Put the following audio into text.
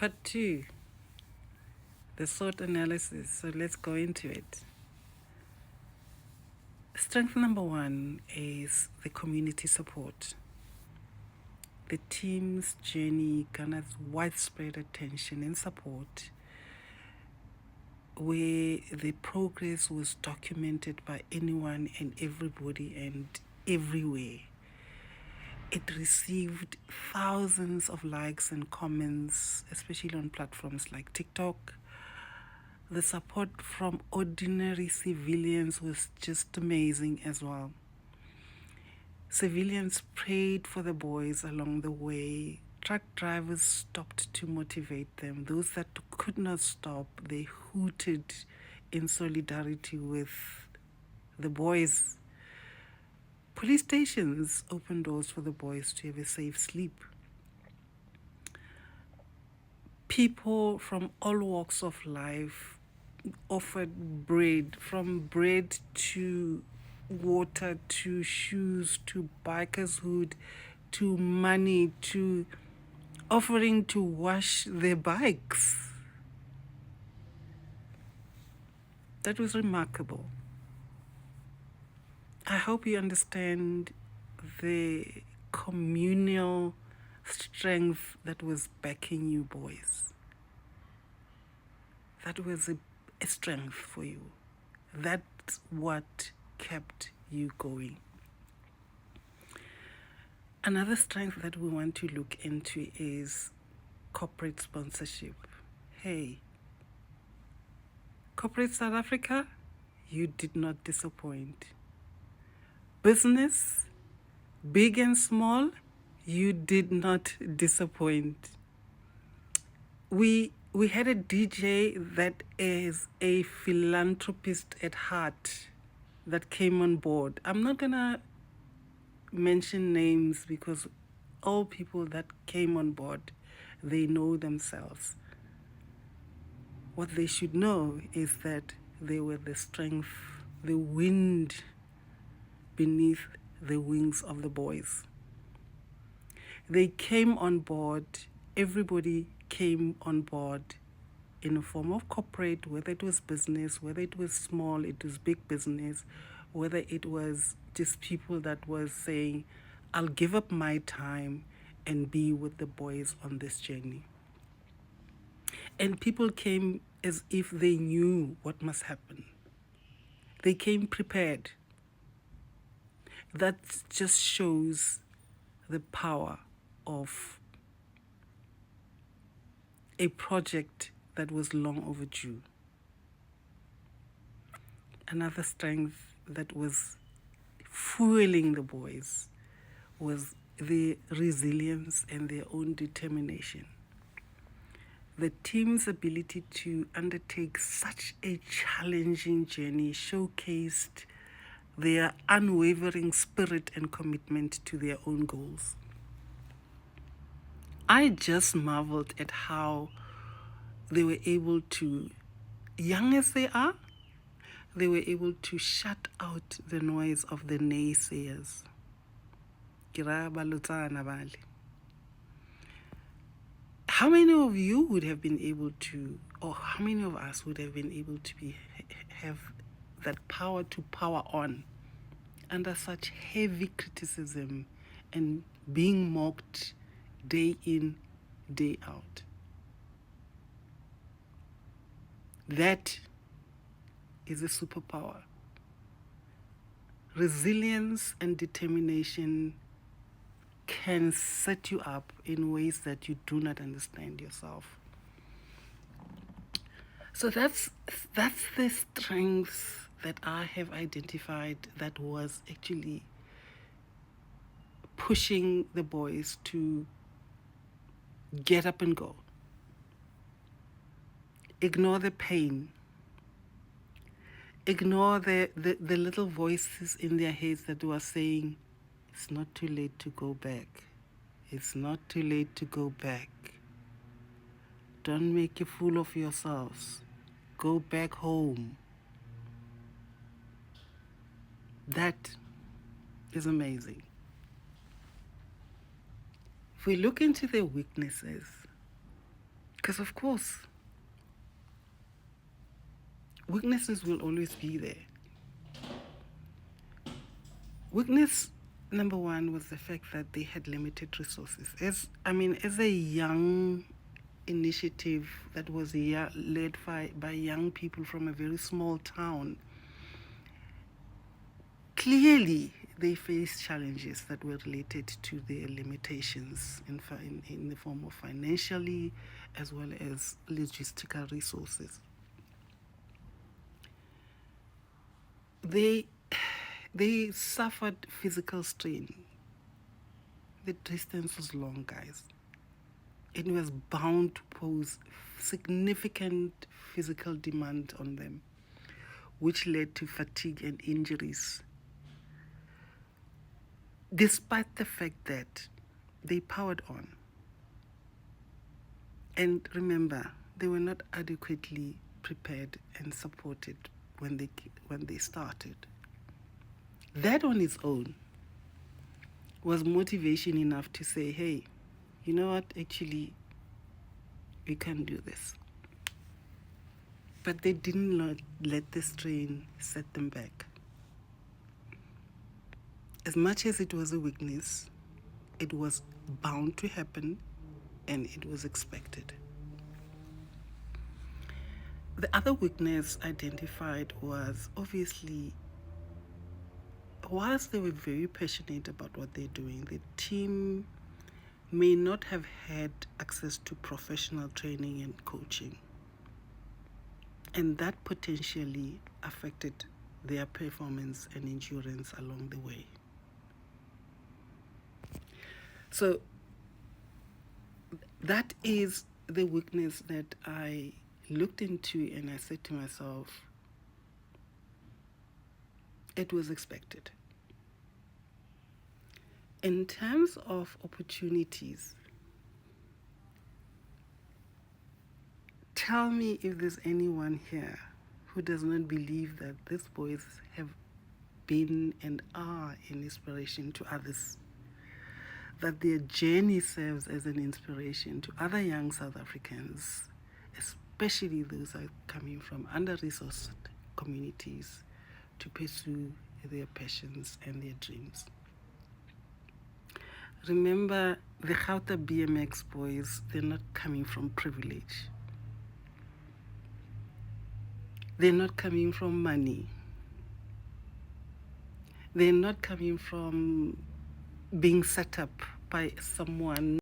Part 2, the SWOT analysis. So let's go into it. Strength number 1 is the community support. The team's journey garners widespread attention and support, where the progress was documented by anyone and everybody and everywhere. It received thousands of likes and comments, especially on platforms like TikTok. The support from ordinary civilians was just amazing as well. Civilians prayed for the boys along the way. Truck drivers stopped to motivate them. Those that could not stop, they hooted in solidarity with the boys. Police stations opened doors for the boys to have a safe sleep. People from all walks of life offered bread, from bread to water to shoes to biker's hood to money to offering to wash their bikes. That was remarkable. I hope you understand the communal strength that was backing you, boys. That was a strength for you. That's what kept you going. Another strength that we want to look into is corporate sponsorship. Hey, corporate South Africa, you did not disappoint. Business, big and small, you did not disappoint. We had a DJ that is a philanthropist at heart that came on board. I'm not gonna mention names because all people that came on board, they know themselves. What they should know is that they were the strength, the wind beneath the wings of the boys. They came on board, everybody came on board in a form of corporate, whether it was business, whether it was small, it was big business, whether it was just people that was saying, I'll give up my time and be with the boys on this journey. And people came as if they knew what must happen. They came prepared. That just shows the power of a project that was long overdue. Another strength that was fueling the boys was their resilience and their own determination. The team's ability to undertake such a challenging journey showcased their unwavering spirit and commitment to their own goals. I just marveled at how they were able to, young as they are, they were able to shut out the noise of the naysayers. How many of you would have been able to, or how many of us would have been able to have that power to power on under such heavy criticism and being mocked day in, day out? That is a superpower. Resilience and determination can set you up in ways that you do not understand yourself. So that's the strength that I have identified that was actually pushing the boys to get up and go. Ignore the pain. Ignore the little voices in their heads that were saying, it's not too late to go back. It's not too late to go back. Don't make a fool of yourselves. Go back home. That is amazing. If we look into their weaknesses, Because, of course, weaknesses will always be there. Weakness number one was the fact that they had limited resources. As a young initiative that was led by young people from a very small town, clearly they faced challenges that were related to their limitations in the form of financially as well as logistical resources. They suffered physical strain. The distance was long, guys. It was bound to pose significant physical demand on them, which led to fatigue and injuries. Despite the fact that they powered on. And remember, they were not adequately prepared and supported when they started. That on its own was motivation enough to say, hey, you know what, actually, we can do this. But they didn't let the strain set them back. As much as it was a weakness, it was bound to happen and it was expected. The other weakness identified was obviously, whilst they were very passionate about what they're doing, the team may not have had access to professional training and coaching. And that potentially affected their performance and endurance along the way. So that is the weakness that I looked into, and I said to myself, it was expected. In terms of opportunities, tell me if there's anyone here who does not believe that these boys have been and are an inspiration to others, that their journey serves as an inspiration to other young South Africans, especially those who are coming from under-resourced communities, to pursue their passions and their dreams. Remember, the GAUTABMX boys, they're not coming from privilege. They're not coming from money. They're not coming from being set up by someone